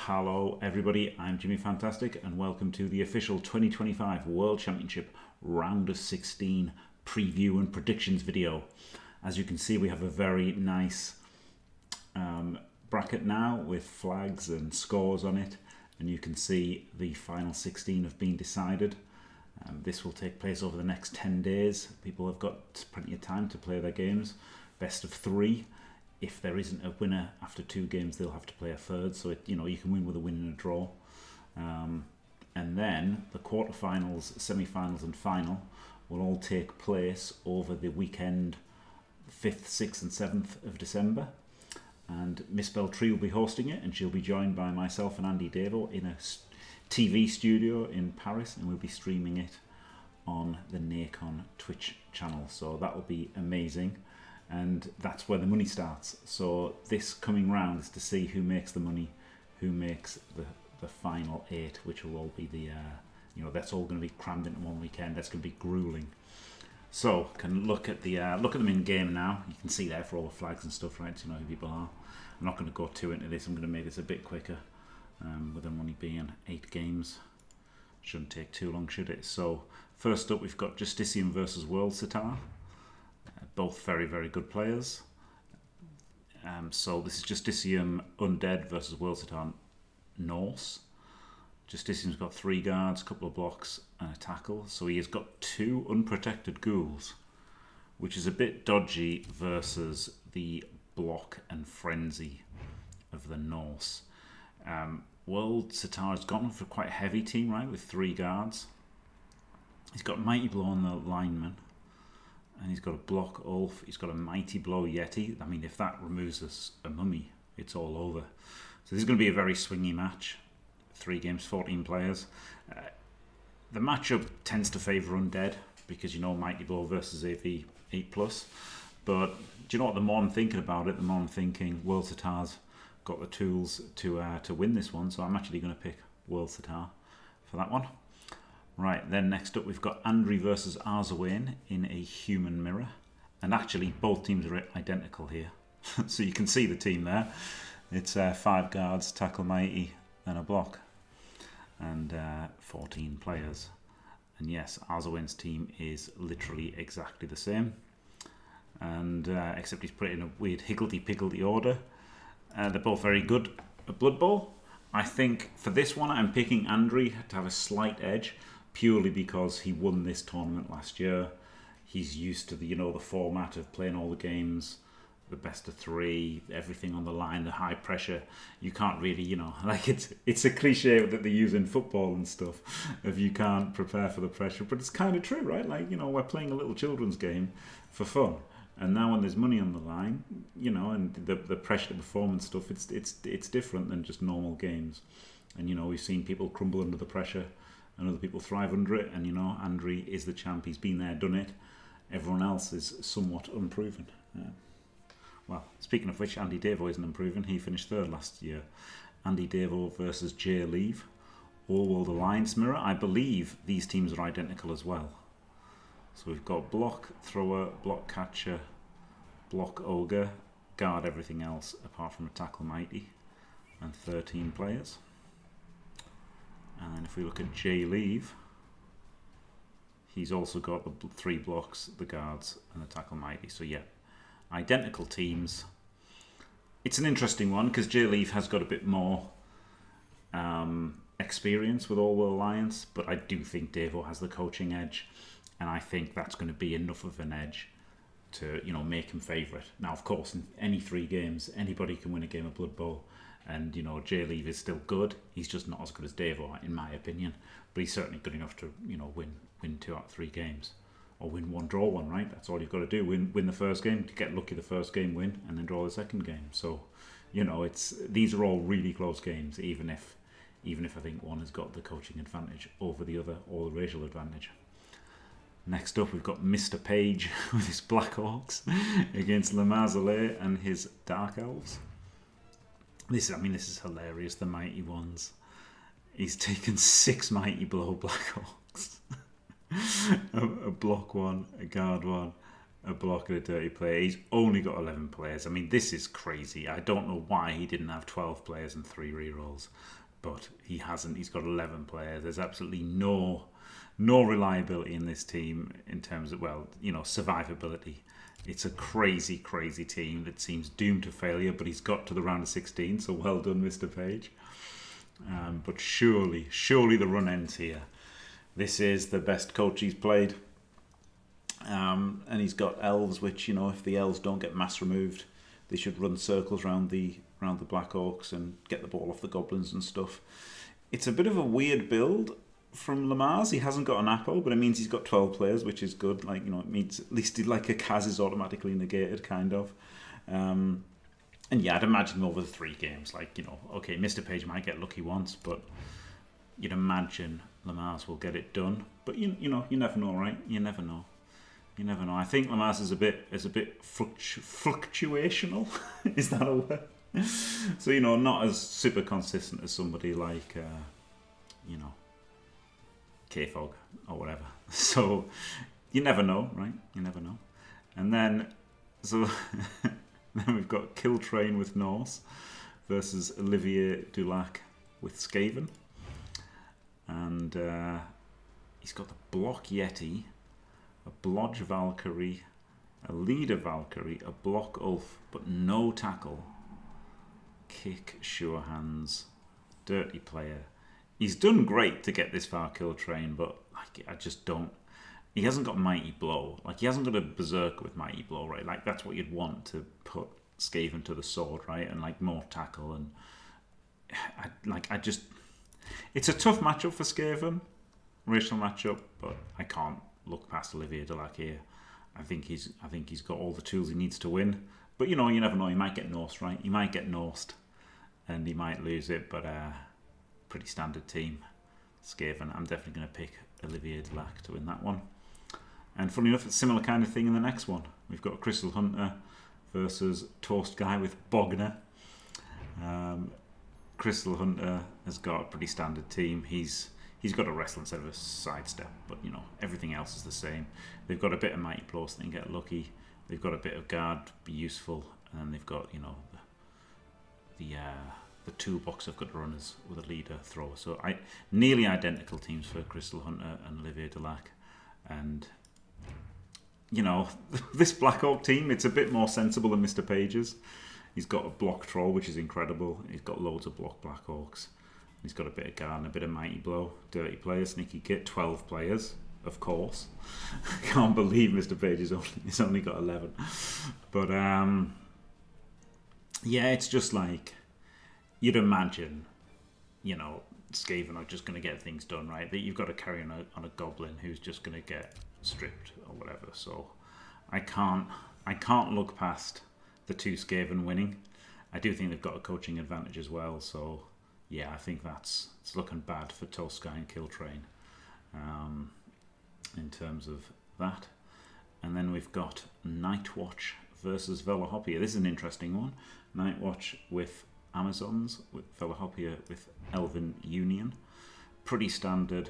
Hello everybody, I'm Jimmy Fantastic and welcome to the official 2025 World Championship Round of 16 preview and predictions video. As you can see, we have a very nice bracket now with flags and scores on it, and you can see the final 16 have been decided. This will take place over the next 10 days. People have got plenty of time to play their games. Best of 3. If there isn't a winner after 2 games, they'll have to play a third. So you can win with a win and a draw. And then the quarterfinals, semi-finals, and final will all take place over the weekend, 5th, 6th, and 7th of December. And Misspelled Tree will be hosting it, and she'll be joined by myself and Andy Davo in a TV studio in Paris, and we'll be streaming it on the Nacon Twitch channel. So that will be amazing. And that's where the money starts. So this coming round is to see who makes the money, who makes the final 8, which will all be the that's all going to be crammed into one weekend. That's going to be grueling. So can look at them in game now. You can see there for all the flags and stuff, right? So you know who people are. I'm not going to go too into this. I'm going to make this a bit quicker, with them only being 8 games. Shouldn't take too long, should it? So first up, we've got Justicium versus World Satar. Both very, very good players. So this is Justicium Undead versus World Satar Norse. Justicium's got 3 guards, a couple of blocks, and a tackle. So he has got 2 unprotected ghouls, which is a bit dodgy versus the block and frenzy of the Norse. World Satar has gone for quite a heavy team, right, with 3 guards. He's got Mighty Blow on the lineman. And he's got a block Ulf. He's got a Mighty Blow Yeti. I mean, if that removes a mummy, it's all over. So this is going to be a very swingy match. 3 games, 14 players. The matchup tends to favour Undead because, Mighty Blow versus AV 8+. But do you know what? The more I'm thinking about it, the more I'm thinking World Satar's got the tools to win this one. So I'm actually going to pick World Satar for that one. Right, then next up we've got Andri versus Arzawain in a human mirror. And actually both teams are identical here. So you can see the team there. It's 5 guards, tackle mighty, and a block. And 14 players. And yes, Arzawain's team is literally exactly the same. And except he's put it in a weird higgledy-piggledy order. They're both very good at Blood Bowl. I think for this one I'm picking Andri to have a slight edge, purely because he won this tournament last year. He's used to the format of playing all the games, the best of 3, everything on the line, the high pressure. You can't really, it's a cliche that they use in football and stuff, if you can't prepare for the pressure. But it's kind of true, right? We're playing a little children's game for fun. And now when there's money on the line, and the pressure to perform and stuff, it's different than just normal games. And, we've seen people crumble under the pressure and other people thrive under it. And, Andri is the champ. He's been there, done it. Everyone else is somewhat unproven. Well, speaking of which, Andy Davo isn't unproven. He finished 3rd last year. Andy Davo versus Jay Leave. All World Alliance Mirror. I believe these teams are identical as well. So we've got block thrower, block catcher, block ogre, guard everything else apart from a tackle mighty, and 13 players. And then if we look at Jay Leave, he's also got the 3 blocks, the guards, and the tackle mighty. So yeah, identical teams. It's an interesting one because Jay Leave has got a bit more experience with All World Alliance, but I do think Davo has the coaching edge. And I think that's going to be enough of an edge to, make him favourite. Now, of course, in any 3 games, anybody can win a game of Blood Bowl. And, Jay Leave is still good. He's just not as good as Davo, in my opinion. But he's certainly good enough to, win 2 out of 3 games. Or win 1, draw 1, right? That's all you've got to do. Win the first game, to get lucky the first game, win, and then draw the second game. So, these are all really close games, even if I think one has got the coaching advantage over the other, or the racial advantage. Next up, we've got Mr. Paige with his Black Hawks against Lamar and his Dark Elves. This is hilarious, the Mighty Ones. He's taken 6 Mighty Blow Black Hawks. a block 1, a guard 1, a block and a dirty player. He's only got 11 players. I mean, this is crazy. I don't know why he didn't have 12 players and 3 rerolls, but he hasn't. He's got 11 players. There's absolutely no reliability in this team in terms of, well, you know, survivability. It's a crazy, crazy team that seems doomed to failure, but he's got to the round of 16, so well done, Mr. Paige. But surely the run ends here. This is the best coach he's played. And he's got elves, which, you know, if the elves don't get mass removed, they should run circles around the Black Orcs and get the ball off the goblins and stuff. It's a bit of a weird build from Lamar's. He hasn't got an Apo, but it means he's got 12 players, which is good. Like, you know, it means at least like a Kaz is automatically negated, kind of. And yeah, I'd imagine over the 3 games, like, you know, okay, Mr. Paige might get lucky once, but you'd imagine Lamar's will get it done. But you know, you never know, right? You never know. I think Lamar's is a bit fluctuational. Is that a word? So, you know, not as super consistent as somebody like, you know, K-Fog or whatever. So you never know, right? You never know. And then, so then we've got Kill Train with Norse versus Olivier Dulac with Skaven. And he's got the Block Yeti, a Blodge Valkyrie, a Leader Valkyrie, a Block Ulf, but no tackle. Kick, sure hands, dirty player. He's done great to get this far, Kill Train, but like, I just don't. He hasn't got Mighty Blow. Like, he hasn't got a Berserker with Mighty Blow, right? Like, that's what you'd want to put Skaven to the sword, right? And like more tackle. And I just, it's a tough matchup for Skaven, racial matchup, but I can't look past Olivier Dulac here. I think he's got all the tools he needs to win. But you know, you never know. He might get Norsed, right? He might get Norsed, and he might lose it. But pretty standard team, Skaven. I'm definitely going to pick Olivier Dulac to win that one. And funny enough, it's a similar kind of thing in the next one. We've got Crystal Hunter versus Toast Guy with Bogner. Crystal Hunter has got a pretty standard team. He's got a wrestle instead of a sidestep, but you know, everything else is the same. They've got a bit of Mighty Blow so they can get lucky. They've got a bit of guard, be useful, and then they've got, you know, the toolbox of good runners with a leader thrower. So nearly identical teams for Crystal Hunter and Olivier Dulac. And you know, this Black Orc team, it's a bit more sensible than Mr. Page's. He's got a block troll, which is incredible. He's got loads of block Black Orcs. He's got a bit of guard and a bit of Mighty Blow. Dirty player, sneaky kit, 12 players, of course. I can't believe Mr. Page he's only got 11. But yeah, it's just like, you'd imagine, you know, Skaven are just going to get things done, right? That you've got to carry on a goblin who's just going to get stripped or whatever. So I can't look past the 2 Skaven winning. I do think they've got a coaching advantage as well. So yeah, I think it's looking bad for Tosca and Kill Train in terms of that. And then we've got Nightwatch versus Velihopea. This is an interesting one. Nightwatch with Amazons, with Velihopea with Elven Union. Pretty standard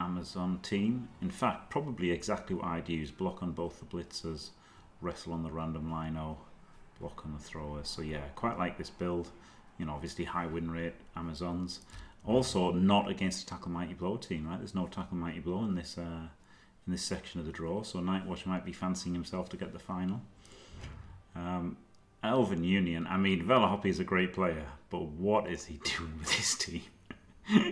Amazon team. In fact, probably exactly what I'd use. Block on both the blitzers, wrestle on the random lino, block on the throwers. So yeah, quite like this build. You know, obviously high win rate Amazons. Also not against a tackle Mighty Blow team, right? There's no tackle Mighty Blow in this section of the draw. So Nightwatch might be fancying himself to get the final. Elven Union. I mean, Velihopea is a great player, but what is he doing with his team?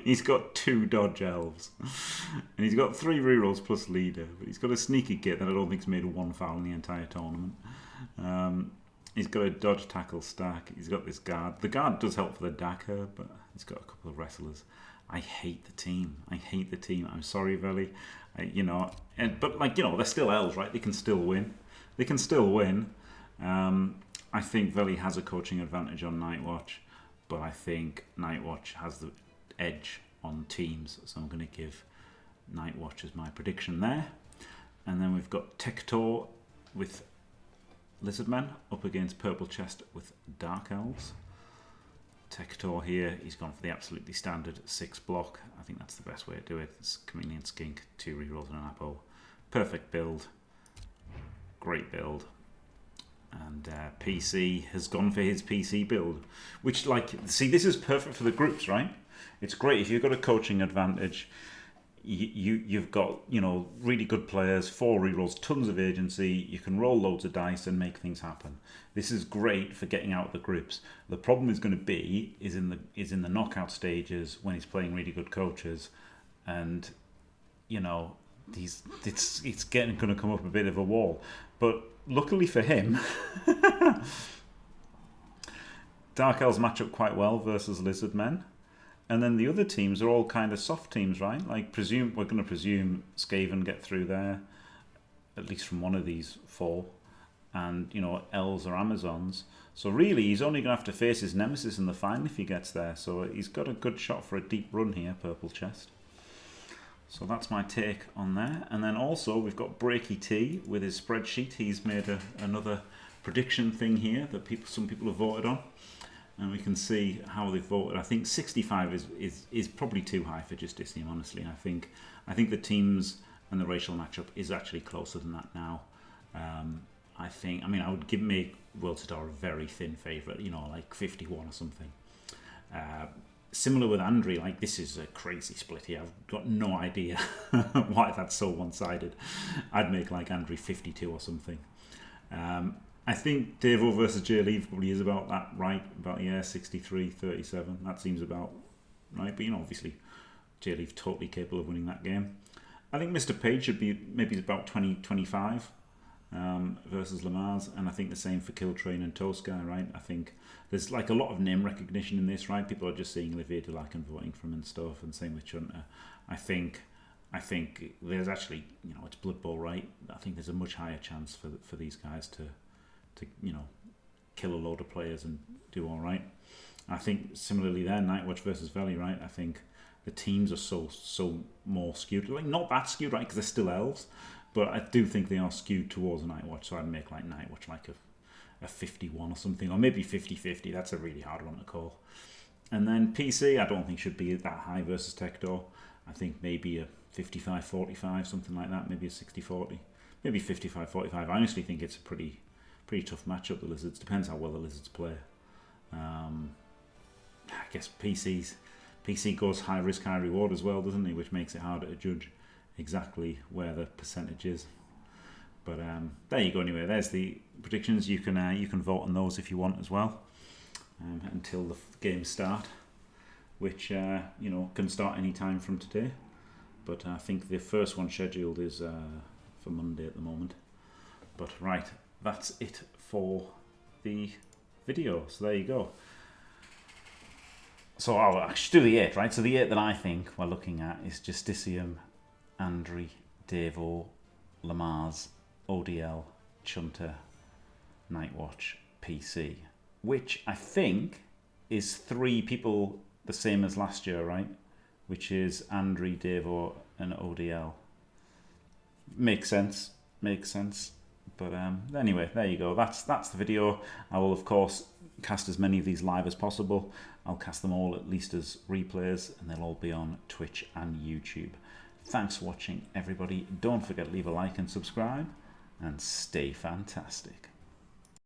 He's got 2 dodge elves, and he's got 3 rerolls plus leader. But he's got a sneaky kit that I don't think's made 1 foul in the entire tournament. He's got a dodge tackle stack. He's got this guard. The guard does help for the dagger, but he's got a couple of wrestlers. I hate the team. I'm sorry, Veli. But like, you know, they're still elves, right? They can still win. I think Veli has a coaching advantage on Nightwatch, but I think Nightwatch has the edge on teams, so I'm going to give Nightwatch as my prediction there. And then we've got Tector with Lizardmen up against Purple Chest with Dark Elves. Tector here, he's gone for the absolutely standard 6 block. I think that's the best way to do it. It's Chameleon Skink, 2 rerolls and an Apo. Perfect build. Great build. And PC has gone for his PC build, which, like, see, this is perfect for the groups, right? It's great if you've got a coaching advantage. You've got, you know, really good players, 4 rerolls, tons of agency. You can roll loads of dice and make things happen. This is great for getting out of the groups. The problem is going to be is in the knockout stages when he's playing really good coaches, and you know it's going to come up a bit of a wall. But luckily for him, Dark Elves match up quite well versus Lizard Men. And then the other teams are all kind of soft teams, right? Like, we're going to presume Skaven get through there, at least from one of these 4. And, you know, Elves or Amazons. So really, he's only going to have to face his nemesis in the final if he gets there. So he's got a good shot for a deep run here, Purple Chest. So that's my take on there. And then also, we've got Breaky T with his spreadsheet. He's made another prediction thing here that some people have voted on. And we can see how they've voted. I think 65 is probably too high for Justicium, honestly. I think the teams and the racial matchup is actually closer than that now. I would make World Satar a very thin favourite, you know, like 51 or something. Similar with Andre, like, this is a crazy split here. I've got no idea why that's so one-sided. I'd make like Andre 52 or something. I think Davo versus J-Leave probably is about that, right? About, 63-37. That seems about right. But, you know, obviously, J-Leave totally capable of winning that game. I think Mr. Paige should be maybe about 20-25 versus Lamar's. And I think the same for Killtrain and Tosca, right? I think there's, like, a lot of name recognition in this, right? People are just seeing Olivier, Dulac and voting for him and stuff. And same with Chunter. I think there's actually, you know, it's Blood Bowl, right? I think there's a much higher chance for these guys to you know, kill a load of players and do all right. I think similarly there, Nightwatch versus Veli, right? I think the teams are so more skewed, like not that skewed, right? Because they're still elves, but I do think they are skewed towards Nightwatch. So I'd make like Nightwatch like a 51 or something, or maybe 50-50. That's a really hard one to call. And then PC, I don't think should be that high versus Tector. I think maybe a 55-45, something like that. Maybe a 60-40, maybe 55-45. I honestly think it's a pretty tough matchup, the Lizards. Depends how well the Lizards play. I guess PC goes high risk, high reward as well, doesn't he? Which makes it harder to judge exactly where the percentage is. But there you go. Anyway, there's the predictions. You can vote on those if you want as well, until the games start, which you know, can start any time from today. But I think the first one scheduled is for Monday at the moment. But right, that's it for the video. So there you go. So I should do the 8, right? So the 8 that I think we're looking at is Justicium, Andre, Davo, Lamar's, ODL, Chunter, Nightwatch, PC. Which I think is 3 people the same as last year, right? Which is Andre, Davo, and ODL. Makes sense. But anyway, there you go. That's the video. I will, of course, cast as many of these live as possible. I'll cast them all at least as replays, and they'll all be on Twitch and YouTube. Thanks for watching, everybody. Don't forget to leave a like and subscribe, and stay fantastic.